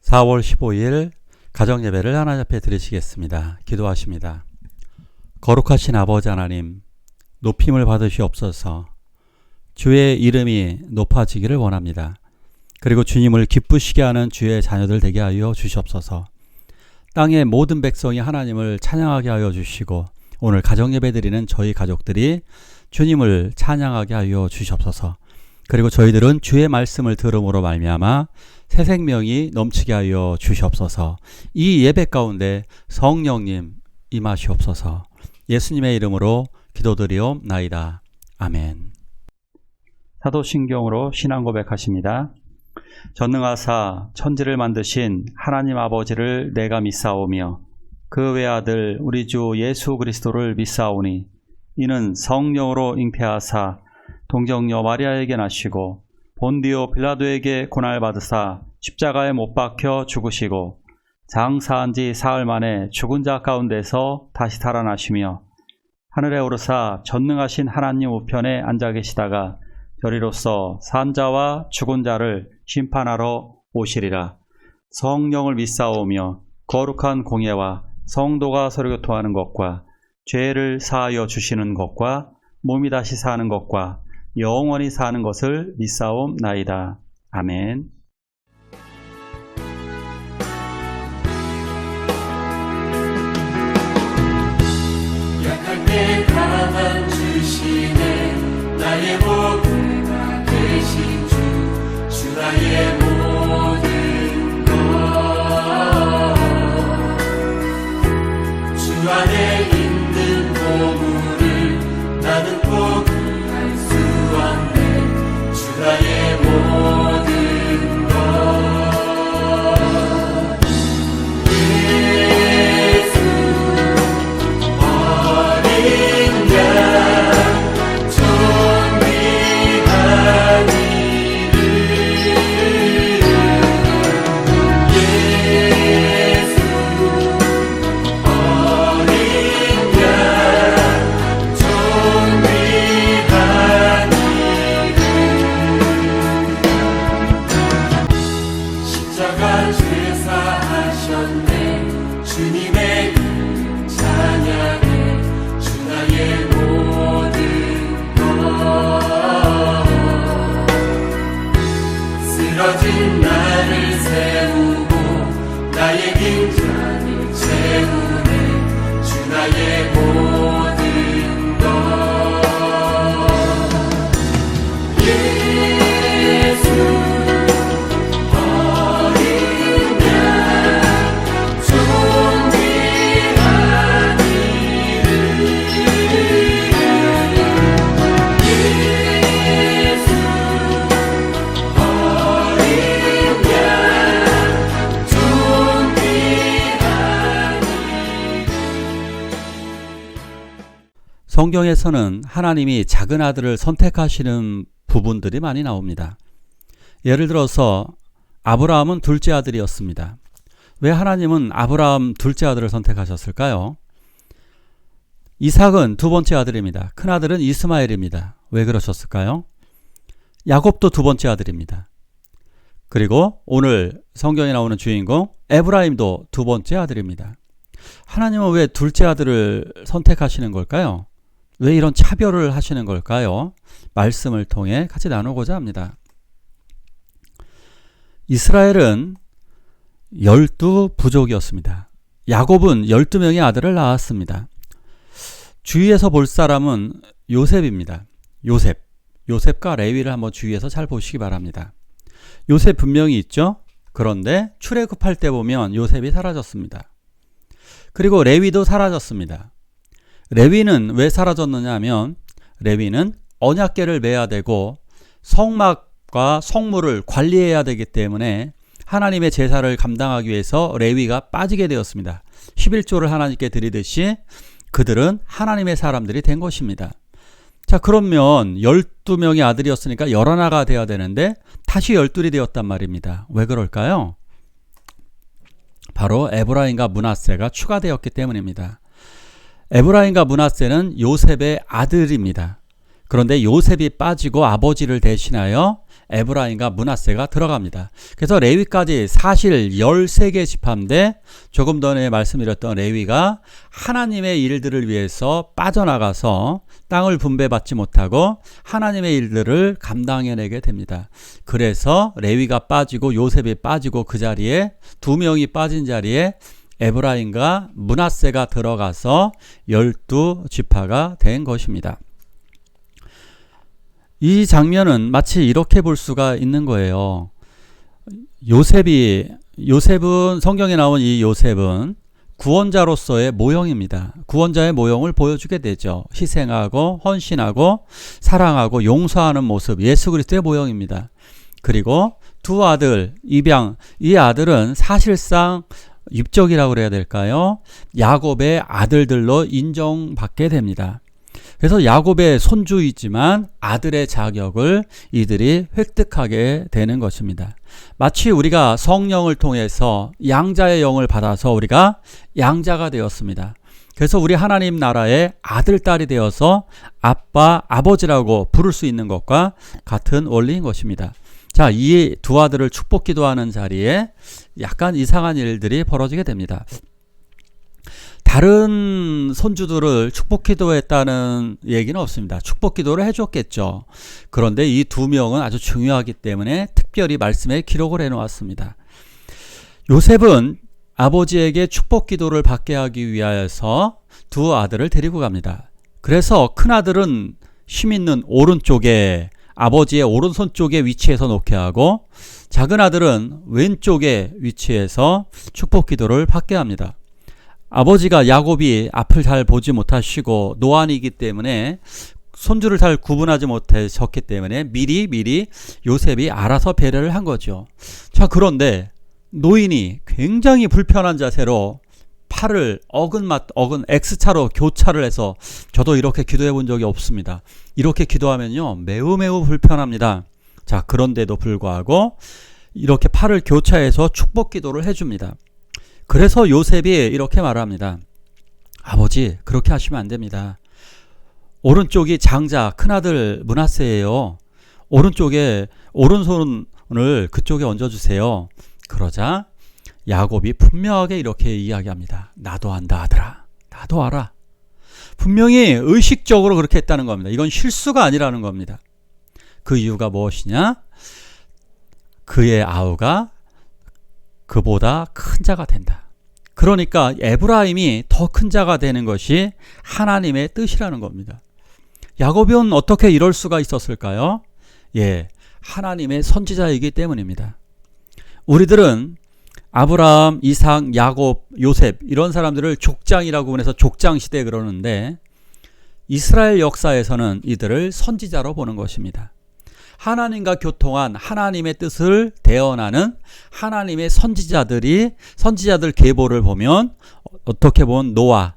4월 15일 가정예배를 하나님 앞에 드리시겠습니다. 기도하십니다. 거룩하신 아버지 하나님, 높임을 받으시옵소서. 주의 이름이 높아지기를 원합니다. 그리고 주님을 기쁘시게 하는 주의 자녀들 되게 하여 주시옵소서. 땅의 모든 백성이 하나님을 찬양하게 하여 주시고, 오늘 가정예배 드리는 저희 가족들이 주님을 찬양하게 하여 주시옵소서. 그리고 저희들은 주의 말씀을 들음으로 말미암아 새 생명이 넘치게 하여 주시옵소서. 이 예배 가운데 성령님 임하시옵소서. 예수님의 이름으로 기도드리옵나이다. 아멘. 사도신경으로 신앙 고백하십니다. 전능하사 천지를 만드신 하나님 아버지를 내가 믿사오며 그 외아들 우리 주 예수 그리스도를 믿사오니 이는 성령으로 잉태하사 동정녀 마리아에게 나시고 본디오 빌라도에게 고난받으사 십자가에 못 박혀 죽으시고 장사한 지 사흘 만에 죽은 자 가운데서 다시 살아나시며 하늘에 오르사 전능하신 하나님 우편에 앉아 계시다가 저리로서 산 자와 죽은 자를 심판하러 오시리라. 성령을 믿사오며 거룩한 공예와 성도가 서로 교통하는 것과 죄를 사하여 주시는 것과 몸이 다시 사는 것과 영원히 사는 것을 믿사옵나이다. 아멘. 약할 때 가만 주시네 나의 보배가 되신 주 나의 모든 것 주 안에 있는 보물을 나는 포기할 수 없네 주 나의 모든 것 예수 어린 양 존귀한 이름 예수 어린 양 존귀한 이름 십자가 죄사하셨네 주님의 이름 찬양해 주 나의 모든 것 쓰러진 나를 세우고 나의 긴장을 채우네 주 나의 모든 것 예수 어린 양 존귀한 이름 예수 어린 양 존귀한 성경에서는 하나님이 작은 아들을 선택하시는 부분들이 많이 나옵니다. 예를 들어서 아브라함은 둘째 아들이었습니다. 왜 하나님은 아브라함 둘째 아들을 선택하셨을까요? 이삭은 두 번째 아들입니다. 큰 아들은 이스마엘입니다. 왜 그러셨을까요? 야곱도 두 번째 아들입니다. 그리고 오늘 성경에 나오는 주인공 에브라임도 두 번째 아들입니다. 하나님은 왜 둘째 아들을 선택하시는 걸까요? 왜 이런 차별을 하시는 걸까요? 말씀을 통해 같이 나누고자 합니다. 이스라엘은 12부족이었습니다. 야곱은 12명의 아들을 낳았습니다. 주위에서 볼 사람은 요셉입니다. 요셉과 레위를 한번 주위에서 잘 보시기 바랍니다. 요셉 분명히 있죠? 그런데 출애굽할 때 보면 요셉이 사라졌습니다. 그리고 레위도 사라졌습니다. 레위는 왜 사라졌느냐 하면 레위는 언약궤를 메야 되고 성막과 성물을 관리해야 되기 때문에 하나님의 제사를 감당하기 위해서 레위가 빠지게 되었습니다. 11조를 하나님께 드리듯이 그들은 하나님의 사람들이 된 것입니다. 자, 그러면 12명의 아들이었으니까 11가 되어야 되는데 다시 12이 되었단 말입니다. 왜 그럴까요? 바로 에브라임과 므낫세가 추가되었기 때문입니다. 에브라임과 므낫세는 요셉의 아들입니다. 그런데 요셉이 빠지고 아버지를 대신하여 에브라임과 므낫세가 들어갑니다. 그래서 레위까지 사실 13개 지파인데 조금 전에 말씀드렸던 레위가 하나님의 일들을 위해서 빠져나가서 땅을 분배받지 못하고 하나님의 일들을 감당해내게 됩니다. 그래서 레위가 빠지고 요셉이 빠지고 그 자리에 2명이 빠진 자리에 에브라임과 므낫세가 들어가서 12지파가 된 것입니다. 이 장면은 마치 이렇게 볼 수가 있는 거예요. 요셉은 성경에 나온 이 요셉은 구원자로서의 모형입니다. 구원자의 모형을 보여주게 되죠. 희생하고 헌신하고 사랑하고 용서하는 모습, 예수 그리스도의 모형입니다. 그리고 두 아들, 입양, 이 아들은 사실상 입적이라고 그래야 될까요? 야곱의 아들들로 인정받게 됩니다. 그래서 야곱의 손주이지만 아들의 자격을 이들이 획득하게 되는 것입니다. 마치 우리가 성령을 통해서 양자의 영을 받아서 우리가 양자가 되었습니다. 그래서 우리 하나님 나라의 아들, 딸이 되어서 아빠, 아버지라고 부를 수 있는 것과 같은 원리인 것입니다. 자, 이 두 아들을 축복 기도하는 자리에 약간 이상한 일들이 벌어지게 됩니다. 다른 손주들을 축복 기도했다는 얘기는 없습니다. 축복 기도를 해줬겠죠. 그런데 이 2명은 아주 중요하기 때문에 특별히 말씀에 기록을 해놓았습니다. 요셉은 아버지에게 축복 기도를 받게 하기 위하여서 두 아들을 데리고 갑니다. 그래서 큰아들은 힘 있는 오른쪽에, 아버지의 오른손 쪽에 위치해서 놓게 하고 작은 아들은 왼쪽에 위치해서 축복 기도를 받게 합니다. 아버지가 야곱이 앞을 잘 보지 못하시고 노안이기 때문에 손주를 잘 구분하지 못하셨기 때문에 미리 요셉이 알아서 배려를 한 거죠. 자, 그런데 노인이 굉장히 불편한 자세로 팔을 어근 X차로 교차를 해서 저도 이렇게 기도해 본 적이 없습니다. 이렇게 기도하면요 매우 불편합니다. 자, 그런데도 불구하고 이렇게 팔을 교차해서 축복 기도를 해줍니다. 그래서 요셉이 이렇게 말합니다. 아버지, 그렇게 하시면 안 됩니다. 오른쪽이 장자 큰아들 므낫세예요. 오른쪽에 오른손을 그쪽에 얹어주세요. 그러자 야곱이 분명하게 이렇게 이야기합니다. 나도 안다 아들아. 나도 알아. 분명히 의식적으로 그렇게 했다는 겁니다. 이건 실수가 아니라는 겁니다. 그 이유가 무엇이냐? 그의 아우가 그보다 큰 자가 된다. 그러니까 에브라임이 더 큰 자가 되는 것이 하나님의 뜻이라는 겁니다. 야곱은 어떻게 이럴 수가 있었을까요? 하나님의 선지자이기 때문입니다. 우리들은 아브라함, 이삭, 야곱, 요셉 이런 사람들을 족장이라고 해서 족장시대 그러는데 이스라엘 역사에서는 이들을 선지자로 보는 것입니다. 하나님과 교통한 하나님의 뜻을 대언하는 하나님의 선지자들 계보를 보면 어떻게 보면 노아,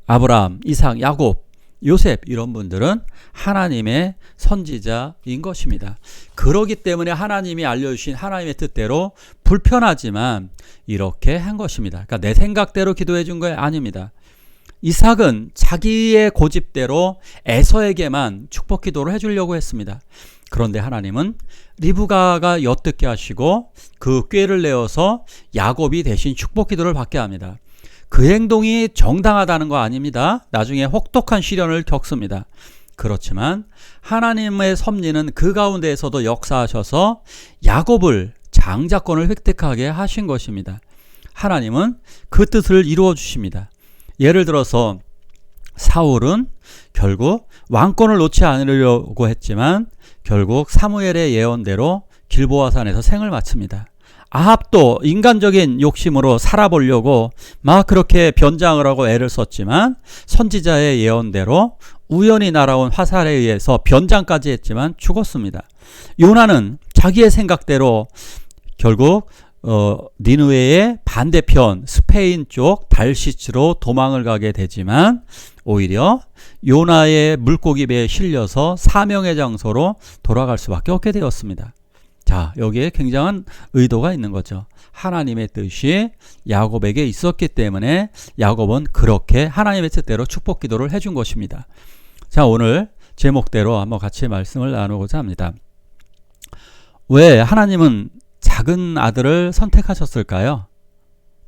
아브라함, 이삭, 야곱, 요셉 이런 분들은 하나님의 선지자인 것입니다. 그러기 때문에 하나님이 알려주신 하나님의 뜻대로 불편하지만 이렇게 한 것입니다. 그러니까 내 생각대로 기도해 준 거 아닙니다. 이삭은 자기의 고집대로 에서에게만 축복 기도를 해주려고 했습니다. 그런데 하나님은 리브가가 엿듣게 하시고 그 꾀를 내어서 야곱이 대신 축복 기도를 받게 합니다. 그 행동이 정당하다는 거 아닙니다. 나중에 혹독한 시련을 겪습니다. 그렇지만 하나님의 섭리는 그 가운데에서도 역사하셔서 야곱을 장자권을 획득하게 하신 것입니다. 하나님은 그 뜻을 이루어 주십니다. 예를 들어서 사울은 결국 왕권을 놓지 않으려고 했지만 결국 사무엘의 예언대로 길보아산에서 생을 마칩니다. 아합도 인간적인 욕심으로 살아보려고 막 그렇게 변장을 하고 애를 썼지만 선지자의 예언대로 우연히 날아온 화살에 의해서 변장까지 했지만 죽었습니다. 요나는 자기의 생각대로 결국 니느웨의 반대편 스페인 쪽 달시츠로 도망을 가게 되지만 오히려 요나의 물고기 배에 실려서 사명의 장소로 돌아갈 수밖에 없게 되었습니다. 자, 여기에 굉장한 의도가 있는 거죠. 하나님의 뜻이 야곱에게 있었기 때문에 야곱은 그렇게 하나님의 뜻대로 축복 기도를 해준 것입니다. 자, 오늘 제목대로 한번 같이 말씀을 나누고자 합니다. 왜 하나님은 작은 아들을 선택하셨을까요?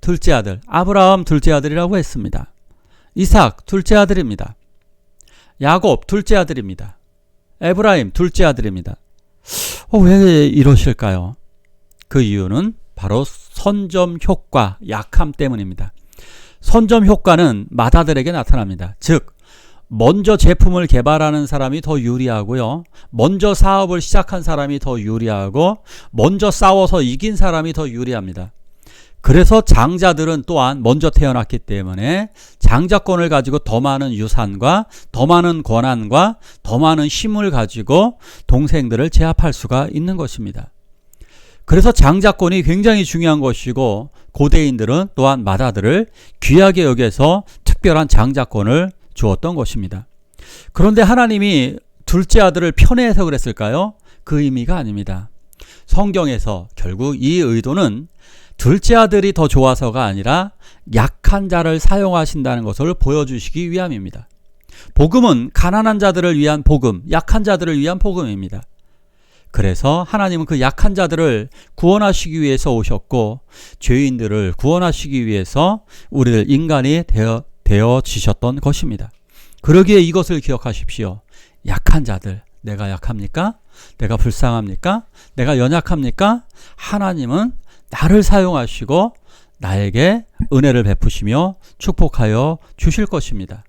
둘째 아들, 아브라함 둘째 아들이라고 했습니다. 이삭 둘째 아들입니다. 야곱 둘째 아들입니다. 에브라임 둘째 아들입니다. 왜 이러실까요? 그 이유는 바로 선점 효과, 약함 때문입니다. 선점 효과는 맏아들에게 나타납니다. 즉 먼저 제품을 개발하는 사람이 더 유리하고요. 먼저 사업을 시작한 사람이 더 유리하고 먼저 싸워서 이긴 사람이 더 유리합니다. 그래서 장자들은 또한 먼저 태어났기 때문에 장자권을 가지고 더 많은 유산과 더 많은 권한과 더 많은 힘을 가지고 동생들을 제압할 수가 있는 것입니다. 그래서 장자권이 굉장히 중요한 것이고 고대인들은 또한 맏아들을 귀하게 여겨서 특별한 장자권을 주었던 것입니다. 그런데 하나님이 둘째 아들을 편애해서 그랬을까요? 그 의미가 아닙니다. 성경에서 결국 이 의도는 둘째 아들이 더 좋아서가 아니라 약한 자를 사용하신다는 것을 보여주시기 위함입니다. 복음은 가난한 자들을 위한 복음, 약한 자들을 위한 복음입니다. 그래서 하나님은 그 약한 자들을 구원하시기 위해서 오셨고 죄인들을 구원하시기 위해서 우리들 인간이 되어지셨던 것입니다. 그러기에 이것을 기억하십시오. 약한 자들, 내가 약합니까? 내가 불쌍합니까? 내가 연약합니까? 하나님은 나를 사용하시고 나에게 은혜를 베푸시며 축복하여 주실 것입니다.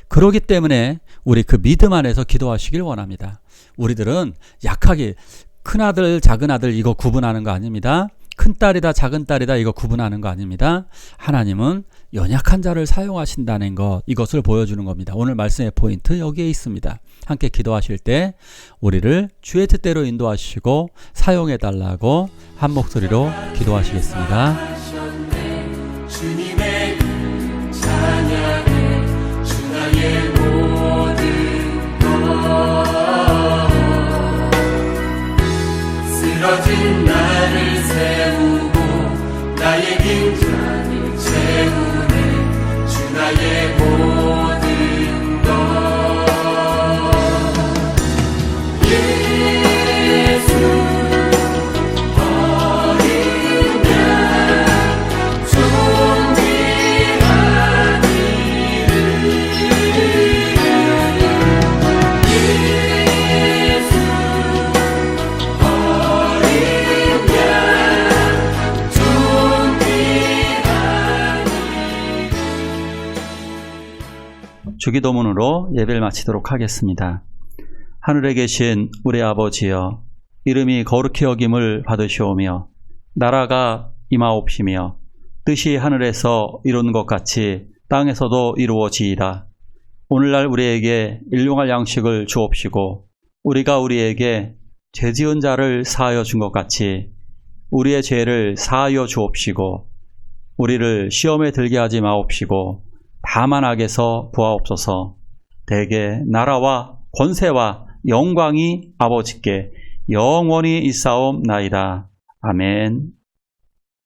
그렇기 때문에 우리 그 믿음 안에서 기도하시길 원합니다. 우리들은 약하게 큰아들 작은아들 이거 구분하는 거 아닙니다. 큰딸이다 작은딸이다 이거 구분하는 거 아닙니다. 하나님은 연약한 자를 사용하신다는 것, 이것을 보여주는 겁니다. 오늘 말씀의 포인트 여기에 있습니다. 함께 기도하실 때 우리를 주의 뜻대로 인도하시고 사용해달라고 한 목소리로 기도하시겠습니다. 주님의 찬양해 주 나의 모든 것 쓰러진 나를 세우고 나의 긴장을 채우네 주 나의 모든 것 예수 어린 양 존귀한 예수 어린 양 존귀한 주기도문으로 예배를 마치도록 하겠습니다. 하늘에 계신 우리 아버지여, 이름이 거룩히 여김을 받으시오며 나라가 임하옵시며 뜻이 하늘에서 이루는 것 같이 땅에서도 이루어지이다. 오늘날 우리에게 일용할 양식을 주옵시고 우리가 우리에게 죄지은 자를 사하여 준 것 같이 우리의 죄를 사하여 주옵시고 우리를 시험에 들게 하지 마옵시고 다만 악에서 구하옵소서. 대개 나라와 권세와 영광이 아버지께 영원히 있사옵나이다. 아멘.